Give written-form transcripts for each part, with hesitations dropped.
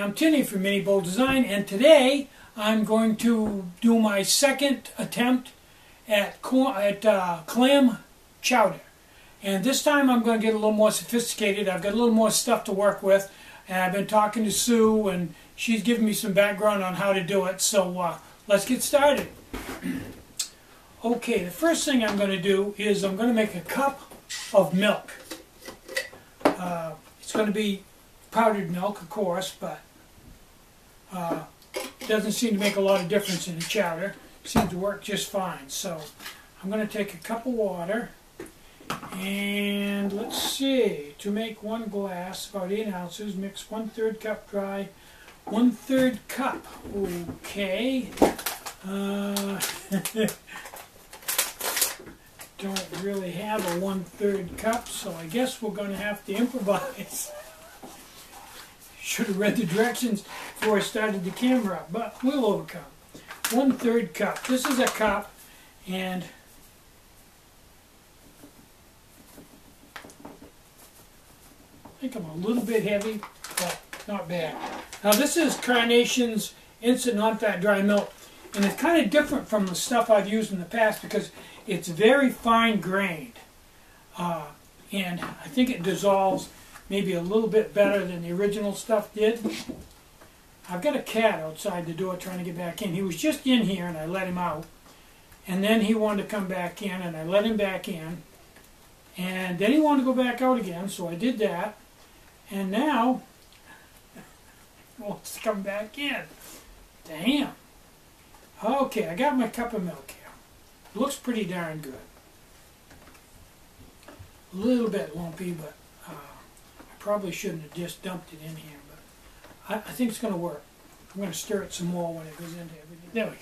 I'm Tinny from Mini Bowl Design, and today I'm going to do my second attempt at clam chowder. And this time I'm going to get a little more sophisticated. I've got a little more stuff to work with, and I've been talking to Sue, and she's given me some background on how to do it. So let's get started. Okay, the first thing I'm going to do is I'm going to make a cup of milk. It's going to be powdered milk, of course, but doesn't seem to make a lot of difference in the chowder. It seems to work just fine. So I'm going to take a cup of water, and let's see, to make 1 glass, about 8 ounces, mix 1/3 cup dry, 1/3 cup. Okay. Don't really have a 1/3 cup, so I guess we're going to have to improvise. Should have read the directions before I started the camera up, but we'll overcome. 1/3 cup. This is a cup, and I think I'm a little bit heavy, but not bad. Now this is Carnation's Instant Non-Fat Dry Milk, and it's kind of different from the stuff I've used in the past because it's very fine grained, and I think it dissolves maybe a little bit better than the original stuff did. I've got a cat outside the door trying to get back in. He was just in here and I let him out, and then he wanted to come back in and I let him back in, and then he wanted to go back out again, so I did that, and now he wants to come back in. Damn. Okay, I got my cup of milk here. It looks pretty darn good. A little bit lumpy, but probably shouldn't have just dumped it in here, but I think it's going to work. I'm going to stir it some more when it goes into everything. There we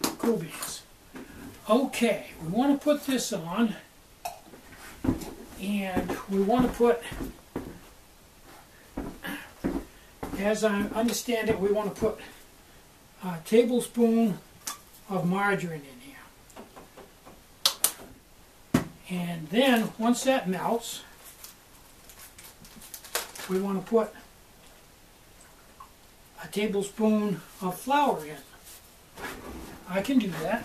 go. Cool beans. Okay, we want to put this on, and we want to put, as I understand it, we want to put a tablespoon of margarine in here. And then, once that melts, we want to put a tablespoon of flour in. I can do that.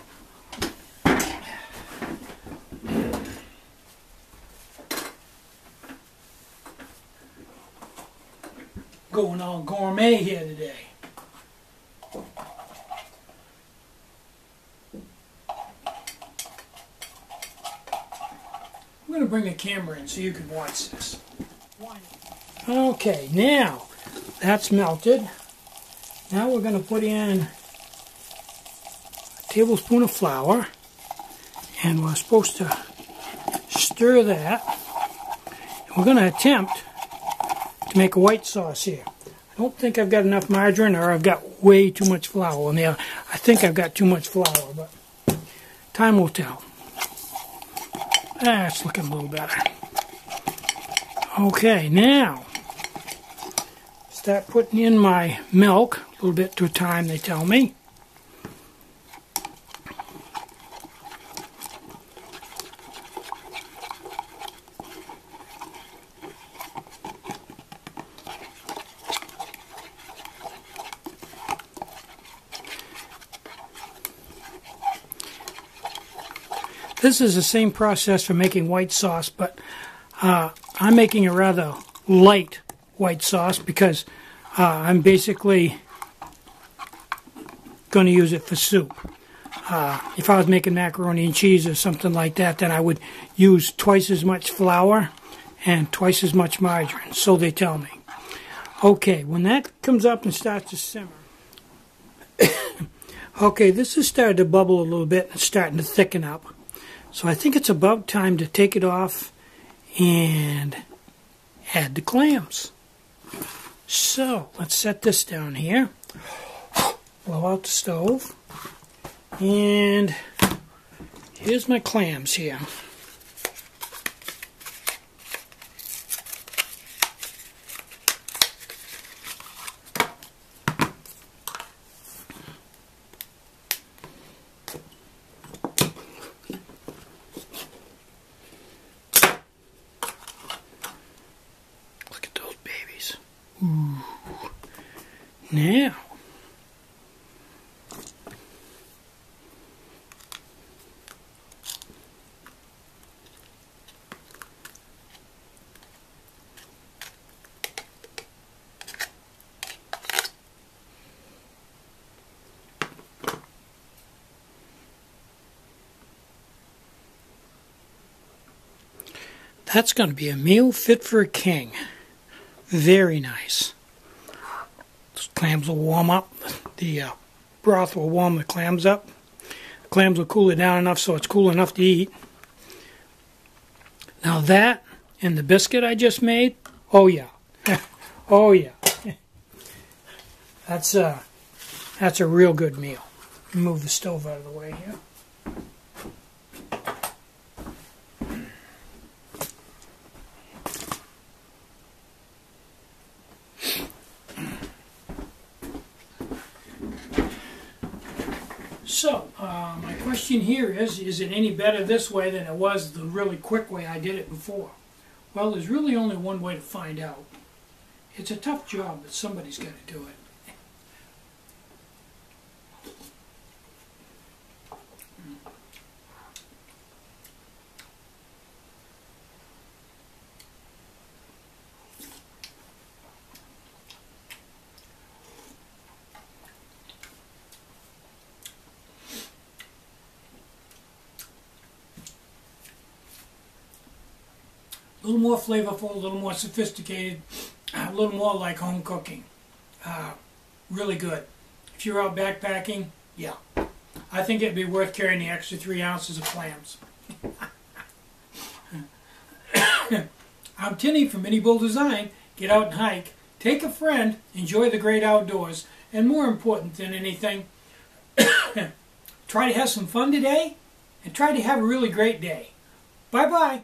Going all gourmet here today. I'm going to bring the camera in so you can watch this. Okay, now that's melted. Now we're going to put in a tablespoon of flour, and we're supposed to stir that. We're going to attempt to make a white sauce here. I don't think I've got enough margarine, or I've got way too much flour in there. I think I've got too much flour, but time will tell. That's looking a little better. Okay, now start putting in my milk, a little bit to a time, they tell me. This is the same process for making white sauce, but I'm making a rather light white sauce because I'm basically going to use it for soup. If I was making macaroni and cheese or something like that, then I would use twice as much flour and twice as much margarine, so they tell me. Okay, when that comes up and starts to simmer, okay, this is starting to bubble a little bit and starting to thicken up. So I think it's about time to take it off and add the clams. So let's set this down here, blow out the stove, and here's my clams here. Look at those babies. Ooh. Now, that's going to be a meal fit for a king. Very nice. Those clams will warm up. The broth will warm the clams up. The clams will cool it down enough so it's cool enough to eat. Now that and the biscuit I just made, oh yeah. Oh yeah. That's a real good meal. Move the stove out of the way here. So, my question here is it any better this way than it was the really quick way I did it before? Well, there's really only one way to find out. It's a tough job, but somebody's got to do it. A little more flavorful, a little more sophisticated, a little more like home cooking. Really good. If you're out backpacking, yeah. I think it'd be worth carrying the extra 3 ounces of clams. I'm Tinny from Mini Bull Design. Get out and hike. Take a friend. Enjoy the great outdoors. And more important than anything, try to have some fun today and try to have a really great day. Bye-bye.